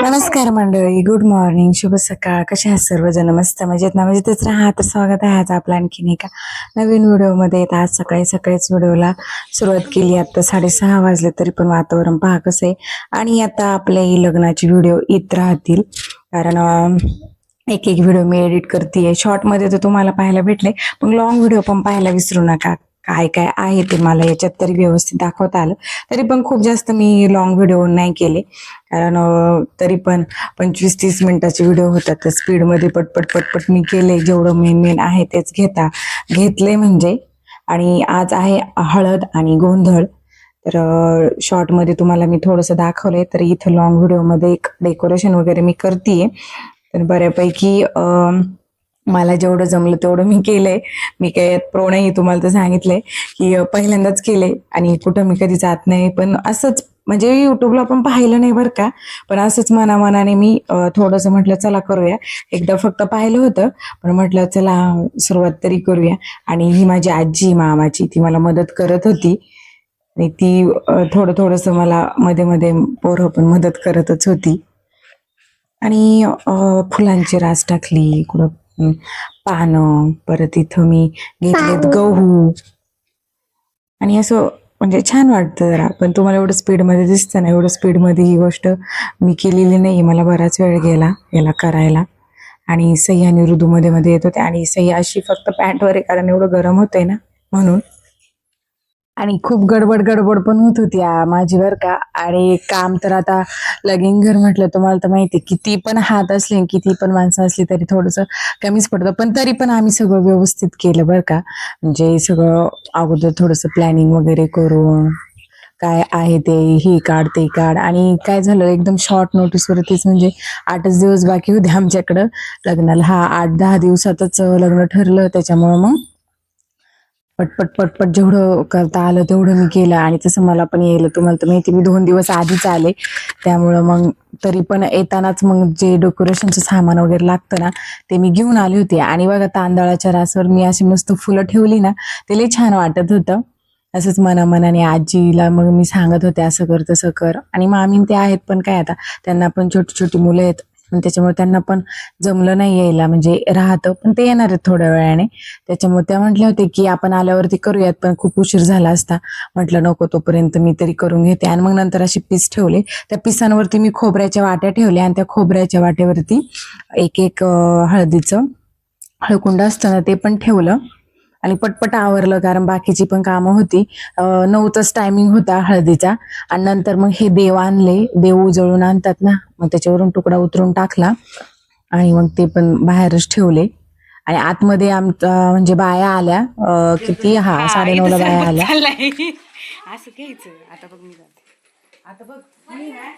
नमस्कार मंडळी, good morning, शुभ सकाळ. कशा आहात सर्वजण? मस्त मजेत ना? मजेतच राहा. तर स्वागत आहे आज आपला आणखीन एका नवीन व्हिडिओमध्ये. आज सकाळी सकाळीच व्हिडिओला सुरुवात केली. आता 6:30 वाजले तरी पण वातावरण पहा कसं आहे. आणि आता आपल्या ही लग्नाची व्हिडिओ येत राहतील, कारण एक एक व्हिडिओ मी एडिट करते. शॉर्टमध्ये तर तुम्हाला पाहायला भेटले, पण लॉंग व्हिडिओ पण पाहायला विसरू नका. काय काय आहे ते मला याच्यात तरी व्यवस्थित दाखवता आलं. तरी पण खूप जास्त मी लॉंग व्हिडिओ नाही केले, कारण तरी पण 25-30 मिनिटाचे व्हिडिओ होतात. तर स्पीडमध्ये पटपट पटपट मी केले. जेवढं मेन मेन आहे तेच घेतले म्हणजे. आणि आज आहे हळद आणि गोंधळ. तर शॉर्टमध्ये तुम्हाला मी थोडंसं दाखवलंय, तर इथं लॉंग व्हिडिओमध्ये एक डेकोरेशन वगैरे मी करतेय. तर बऱ्यापैकी मला जेवढं जमलं तेवढं मी केलंय. मी काय प्रो नाही, तुम्हाला तर सांगितलंय की पहिल्यांदाच केले आणि कुठं मी कधी जात नाही. पण असंच म्हणजे युट्यूबला पण पाहिलं नाही बरं का, पण असंच मनामनाने मी थोडंसं म्हटलं चला करूया. एकदा फक्त पाहिलं होतं, पण म्हटलं चला सुरुवात तरी करूया. आणि ही माझी आजी मामाची, ती मला मदत करत होती आणि ती थोडं थोडंसं मला मध्ये मध्ये पोरं पण मदत करतच होती. आणि फुलांची रास टाकली, कुठं पानं, परत इथं मी घेतलेत गहू. आणि असं म्हणजे छान वाटतं जरा. पण तुम्हाला एवढं स्पीडमध्ये दिसतं ना, एवढं स्पीडमध्ये ही गोष्ट मी केलेली नाही. मला बराच वेळ गेला याला करायला. आणि सई आणि ऋतू मध्ये मध्ये येत होते, आणि सई अशी फक्त पॅन्टवर आहे, कारण एवढं गरम होतंय ना म्हणून. आणि खूप गडबड गडबड पण होत होती माझी बरं का. आणि काम तर आता लगीन घर म्हटलं तुम्हाला तर माहिती, किती पण हात असले किती पण माणसं असली तरी थोडंसं कमीच पडतं. पण तरी पण आम्ही सगळं व्यवस्थित केलं बरं का. म्हणजे सगळं अगोदर थोडंसं प्लॅनिंग वगैरे करून, काय आहे ते ही काढ ते काढ. आणि काय झालं, एकदम शॉर्ट नोटीसवरतीच, म्हणजे 8च दिवस बाकी होते आमच्याकडं लग्नाला. 8-10 दिवसातच लग्न ठरलं. त्याच्यामुळं मग पटपट पटपट जेवढं करता आलं तेवढं मी केलं. आणि तसं मला पण यायला, तुम्हाला तर माहिती, मी 2 दिवस आधीच आले. त्यामुळं मग तरी पण येतानाच मग जे डेकोरेशनचं सामान वगैरे लागतं ना, ते मी घेऊन आले होते. आणि बघा, तांदळाच्या रासवर मी अशी मस्त फुलं ठेवली ना, ते लई छान वाटत होतं. असंच मनामनाने आजीला मग मी सांगत होते, असं कर तसं कर. आणि मामी ते आहेत, पण काय आता त्यांना पण छोटी छोटी मुलं आहेत, त्याच्यामुळे त्यांना पण जमलं नाही यायला. म्हणजे राहतं, पण ते येणार आहेत थोड्या वेळाने. त्याच्यामुळे त्या म्हटल्या होते की आपण आल्यावरती करूयात, पण खूप उशीर झाला असता. म्हटलं नको, तोपर्यंत मी तरी करून घेते. आणि मग नंतर असे पीस ठेवले. त्या पिसांवरती मी खोबऱ्याच्या वाट्या ठेवल्या, आणि त्या खोबऱ्याच्या वाट्यावरती एक एक हळदीचं हळकुंड असतं ना, ते पण ठेवलं. आणि पटपट आवरलं, कारण बाकीची पण कामं होती. 9चाच टायमिंग होता हळदीचा. आणि नंतर मग हे देव आणले, देव उजळून आणतात ना, मग त्याच्यावरून तुकडा उतरून टाकला. आणि मग ते पण बाहेरच ठेवले. आणि आतमध्ये आमच्या म्हणजे बाया आल्या, किती 9:30ला बाया आल्या. असं घ्यायचं. आता बघ मी जाते. आता बघ मी ना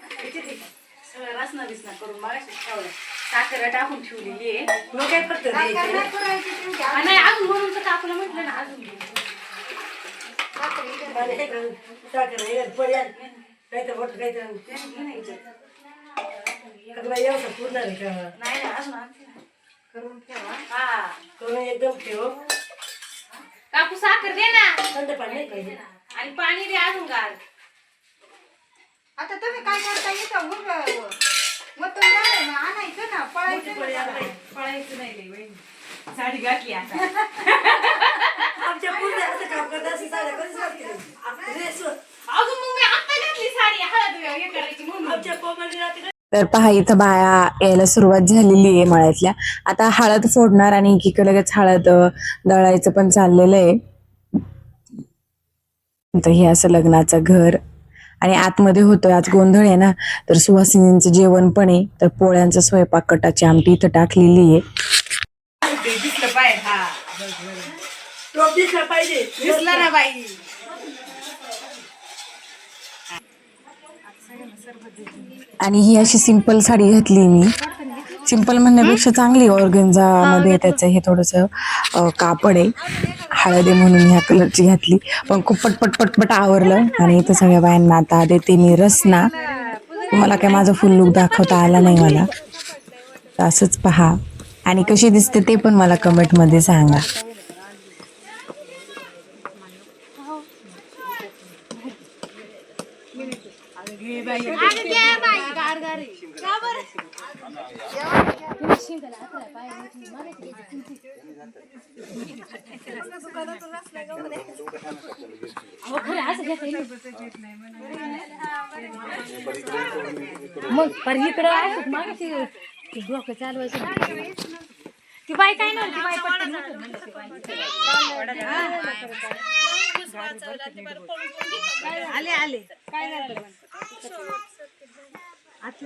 सगळं रसना बिसना करून मागाशी ठेवलं, साखर टाकून ठेवलेली आहे. मग काय फक्त नाही अजून म्हणून तर काकूला म्हटलं ना अजून नाही ना अजून करून ठेवा. हा करून एकदम ठेव. काकू साखर दे ना, थंड पाणी पाहिजे आणि पाणी दे अजून गार. आता तुम्ही काय करता येतं मग तुम्ही आणायचं ना, पळायचं नाही रे वहिनी. साडी घातली आता. आमच्या पुढे असं काम करत असं साड्या कधीच घातली अजून मग मी आता घातली साडी हळद हे करायची म्हणून. आमच्या कोमलने रात्री. तर पहा, इथं बाया यायला सुरुवात झालेली आहे मळ्यातल्या. आता हळद फोडणार, आणि एकीकडे लगेच हळद दळायचं पण चाललेलं आहे. तर हे असं लग्नाचं घर. आणि आतमध्ये होतोय आज गोंधळ आहे ना, तर सुवासिनींचं जेवण पण आहे. तर पोळ्यांचा स्वयंपाक, कटाची आमटी इथं टाकलेली आहे. दिसलं पाहिजे. हा दिसलं पाहिजे. दिसलं ना बाई. आणि ही अशी सिंपल साडी घातली मी. सिंपल म्हणण्यापेक्षा चांगली ऑर्गेन्झा मध्ये त्याचं हे थोडंसं कापड आहे. हळद आहे म्हणून ह्या कलरची घातली. पण खूप पटपट पटपट आवरलं. आणि इथं सगळ्या बायांना आता देते मी रसना. तुम्हाला काय माझा फुल लुक दाखवता आला नाही मला, तर असंच पहा. आणि कशी दिसते ते पण मला कमेंट मध्ये सांगा. मग पर इकडं मग ती डोकं चालवायचं ती बाई काय नव्हती ती बाई पटकन नसेल म्हणलं ती बाई आले आले काय झालं आती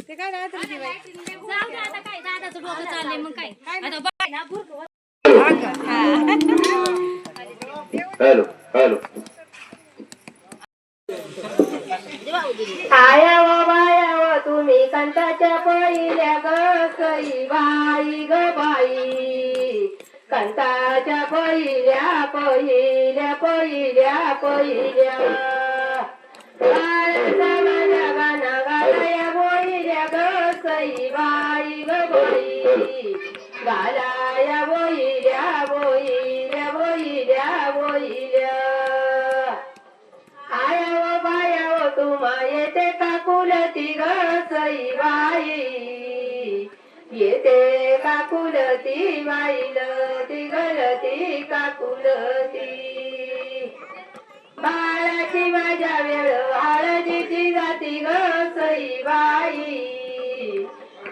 ते काय राहत जाऊ दे आता काय दादाचं डोकं चाललंय मग काय आता बघ ना बुरकं हॅलो हॅलो आयाव बायाव तुम्ही कंटाच्या पहिल्या ग सई बाई ग बाई कंटाच्या पहिल्या पहिल्या पहिल्या पहिल्या बाळाचा माझ्या गाणं गालाया बोईल्या ग सई बाई ग बाई गालाया बोईल्या बोईल्या बोईल्या बोईल्या आयाव बायाव तुम्हा येते का कुलती ग सई बाई येते का कुलती बाईल ती गलती का कुलती बाळाची माझ्या वेळ हळदीची जाती ग सई बाई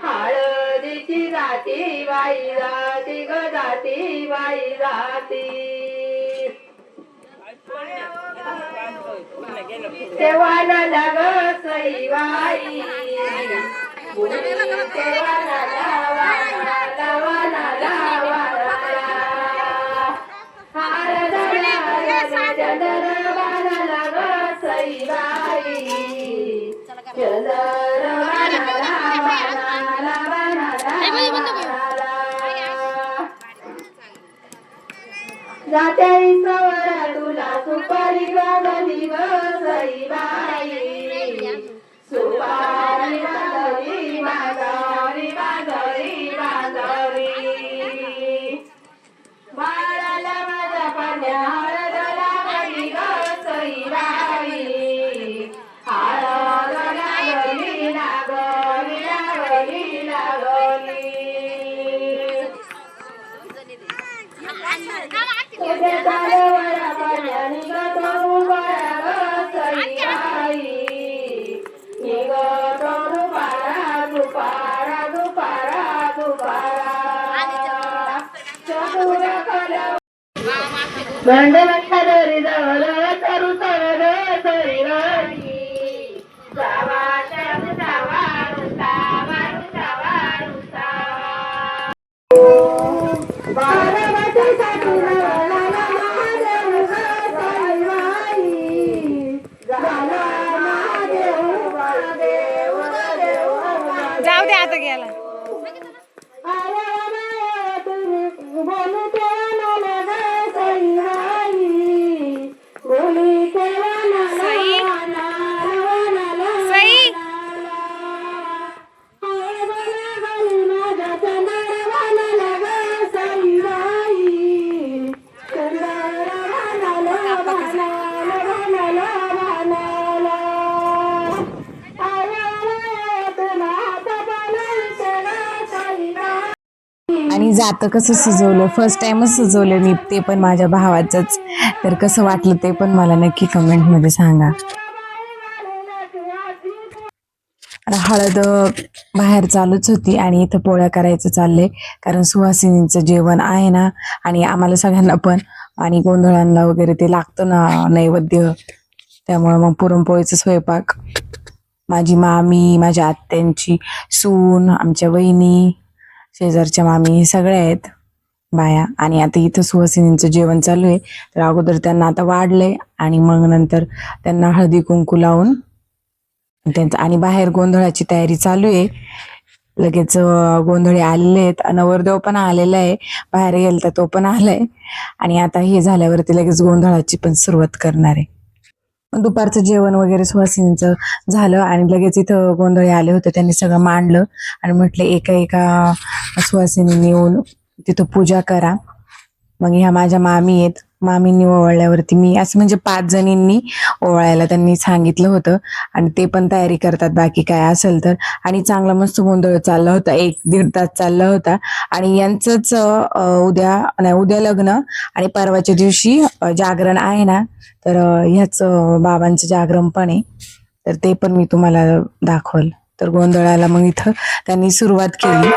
हळदीची जाती बाई जाती ग जाती बाई जाती देवाला लाग सई बाई देवाला लावाला लावाला लावाला हार चंद्रबाला लाग सई बाई चंद्रबाला लावाला लावाला लावाला जाते सवरा तुला सुपारी गावली ग सई बाई सुपारी बाजरी बाजरी बाजरी बाजरी बाळाला माझ्या पाण्या हळद लागली ग सई बाई हळद लागली लागली लागली लागली तुझ्या चालवरा पाण्याने गतरू बाळा सई बाई गतरू पारा दुपारा दुपारा दुपारा चतुर कलव गंडवरी जवळ तरू तर सई बाई जावा जावा जावा जावा जाऊ दे आता गेला आणि जातं कसं सजवलं, फर्स्ट टाइमच सजवलं मी, ते पण माझ्या भावाचंच. तर कसं वाटलं ते पण मला नक्की कमेंटमध्ये सांगा. हळद बाहेर चालूच होती आणि इथं पोळ्या करायचं चाललंय, कारण सुहासिनीचं जेवण आहे ना, आणि आम्हाला सगळ्यांना पण, आणि गोंधळांना वगैरे ते लागतं ना नैवेद्य, त्यामुळे मग पुरणपोळीचा स्वयंपाक. माझी मामी, माझ्या आत्यांची सून, आमच्या वहिनी, शेजारच्या मामी, हे सगळे आहेत बाया. आणि आता इथं सुहासिनींचं जेवण चालू आहे. तर अगोदर त्यांना आता वाढलंय आणि मग नंतर त्यांना हळदी कुंकू लावून त्यांचं, आणि बाहेर गोंधळाची तयारी चालू आहे. लगेच गोंधळी आलेले आहेत, नवरदेव पण आलेला आहे, बाहेर गेल तर तो पण आलाय. आणि आता हे झाल्यावरती लगेच गोंधळाची पण सुरुवात करणार आहे. दुपारचं जेवण वगैरे सुहासिनीचं झालं आणि लगेच इथं गोंधळी आले होते. त्यांनी सगळं मांडलं आणि म्हटलं एका एका सुहासिनींनी येऊन तिथं पूजा करा. मग ह्या माझ्या मामी आहेत. मामींनी ओवाळल्यावरती मी असं म्हणजे 5 जणींनी ओवाळायला त्यांनी सांगितलं होतं आणि ते पण तयारी करतात बाकी काय असेल तर. आणि चांगला मस्त गोंधळ चालला होता, 1-1.5 तास चालला होता. आणि यांचंच उद्या लग्न आणि परवाच्या दिवशी जागरण आहे ना, तर ह्याच बाबांचं जागरण पण आहे, तर ते पण मी तुम्हाला दाखवल. तर गोंधळाला मग इथं त्यांनी सुरुवात केली.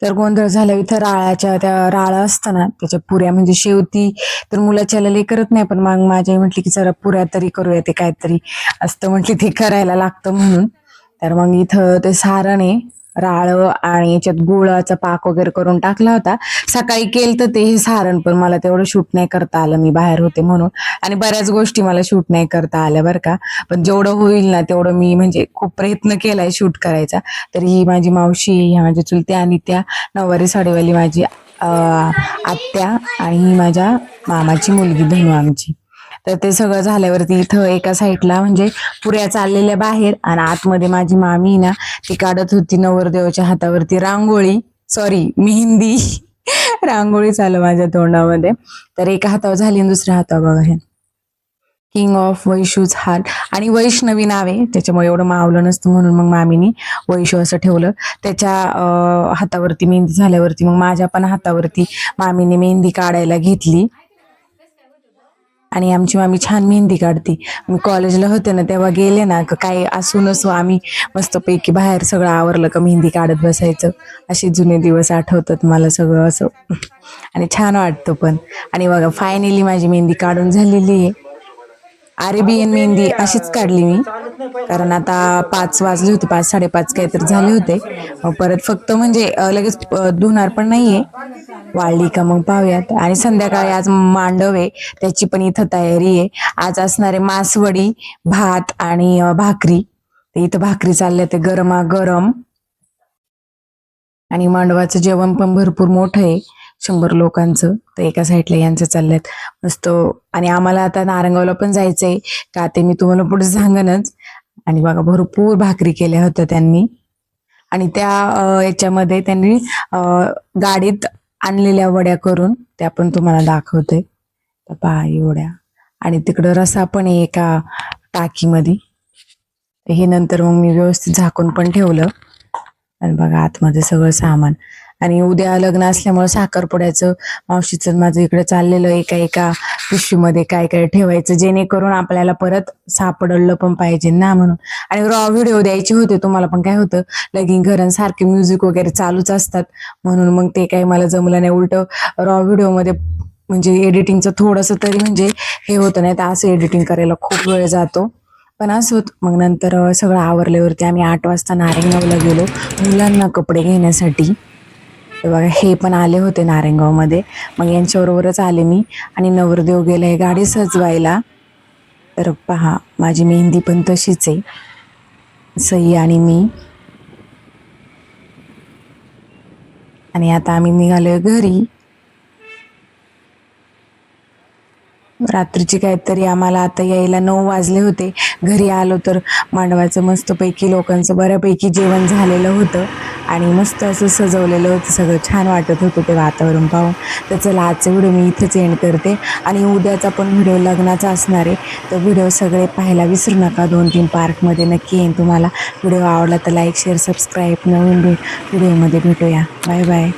तर गोंधळ झाला इथं राळाच्या त्या राळ असतं ना त्याच्या पुऱ्या म्हणजे शेवती तर मुलाच्याला लई करत नाही, पण मग माझी आई म्हटली की जरा पुऱ्या तरी करूया, ते काहीतरी असतं म्हटली ते करायला लागतं म्हणून. तर मग इथं ते सारण आहे राळ आणि याच्यात गुळाचा पाक वगैरे करून टाकला होता. सकाळी केलं तर ते हे सारण, पण मला तेवढं शूट नाही करता आलं, मी बाहेर होते म्हणून. आणि बऱ्याच गोष्टी मला शूट नाही करता आल्या बरं का, पण जेवढं होईल ना तेवढं मी म्हणजे खूप प्रयत्न केलाय शूट करायचा. तर ही माझी मावशी, ह्या माझ्या चुलत्या आणि त्या नऊवारी साडीवाली माझी आत्या आणि ही माझ्या मामाची मुलगी धनू आमची. तर ते सगळं झाल्यावरती इथं एका साईडला म्हणजे पुऱ्या चाललेल्या बाहेर आणि आतमध्ये माझी मामी ना ती काढत होती नवरदेवाच्या हातावरती रांगोळी, सॉरी मेहंदी. रांगोळी चालू माझ्या तोंडामध्ये. तर एका हातावर झाली आणि दुसऱ्या हातावर बघा हे किंग ऑफ वैशूज हार्ट, आणि वैष्णवी नाव आहे त्याच्यामुळे एवढं मावलं नसतं म्हणून मग मामीनी वैशू असं ठेवलं. त्याच्या हातावरती मेहंदी झाल्यावरती मग माझ्या पण हातावरती मामीने मेहंदी काढायला घेतली. आणि आमची मामी छान मेहंदी काढते. मी कॉलेजला होते ना तेव्हा गेले ना काही असू नसू आम्ही मस्तपैकी बाहेर सगळं आवरलं का मेहंदी काढत बसायचं. असे जुने दिवस आठवतात मला सगळं असं, आणि छान वाटतं पण. आणि बघा फायनली माझी मेहंदी काढून झालेली आहे. अरेबियन मेहंदी अशीच काढली मी, कारण आता 5 वाजले होते, 5 साडेपाच काहीतरी झाले होते. परत फक्त म्हणजे लगेच धुणार पण नाहीये, वाळली का मग पाहूयात. आणि संध्याकाळी आज मांडव आहे त्याची पण इथं तयारी आहे. आज असणारे मासवडी, भात आणि भाकरी. ते इथं भाकरी चालल्या ते गरमागरम. आणि मांडवाचं जेवण पण भरपूर मोठं आहे, 100 लोकांचं. तर एका साईडला यांचं चाललंय मस्त. आणि आम्हाला आता नारंगावला पण जायचंय का ते मी तुम्हाला पुढे सांगनच. आणि बघा भरपूर भाकरी केल्या होत्या त्यांनी, आणि त्या याच्यामध्ये त्यांनी गाडीत आणलेल्या वड्या करून त्या पण तुम्हाला दाखवते. तर पहा वड्या, आणि तिकडं रसा पण आहे एका टाकीमध्ये. हे नंतर मग मी व्यवस्थित झाकून पण ठेवलं. आणि बघा आतमध्ये सगळं सामान. आणि उद्या लग्न असल्यामुळे साखरपुड्याचं मावशीचं माझं इकडे चाललेलं एका पिशवीमध्ये काय काय ठेवायचं जेणेकरून आपल्याला परत सापडलं पण पाहिजे ना म्हणून. आणि रॉ व्हिडिओ द्यायचे होते तुम्हाला, पण काय होतं लगीन घरां सारखे म्युझिक वगैरे चालूच असतात म्हणून मग ते काही मला जमलं नाही. उलट रॉ व्हिडिओमध्ये म्हणजे एडिटिंगचं थोडंसं तरी म्हणजे हे होतं, नाही तर असं एडिटिंग करायला खूप वेळ जातो. पण असोत. मग नंतर सगळं आवरल्यावरती आम्ही 8 वाजता नारायणगावला गेलो मुलांना कपडे घेण्यासाठी. तर बघा हे पण आले होते नारायणगावमध्ये, मग यांच्याबरोबरच आले मी. आणि नवरदेव गेलाय गाडी सजवायला. तर पहा माझी मेहंदी पण तशीच आहे, सई आणि मी. आणि आता आम्ही निघालोय घरी. रात्रीची काहीतरी आम्हाला आता यायला 9 वाजले होते. घरी आलो तर मांडवाचं मस्तपैकी लोकांचं बऱ्यापैकी जेवण झालेलं होतं आणि मस्त असं सजवलेलं होतं, सगळं छान वाटत होतं ते वातावरण पाहून. तर चला आजचा व्हिडिओ मी इथेच एंड करते. आणि उद्याचा पण व्हिडिओ लग्नाचा असणार आहे, तर व्हिडिओ सगळे पाहायला विसरू नका. 2-3 पार्टमध्ये नक्की येईन. तुम्हाला व्हिडिओ आवडला तर लाईक शेअर सबस्क्राईब. नवीन व्हिडिओमध्ये भेटूया. Bye bye.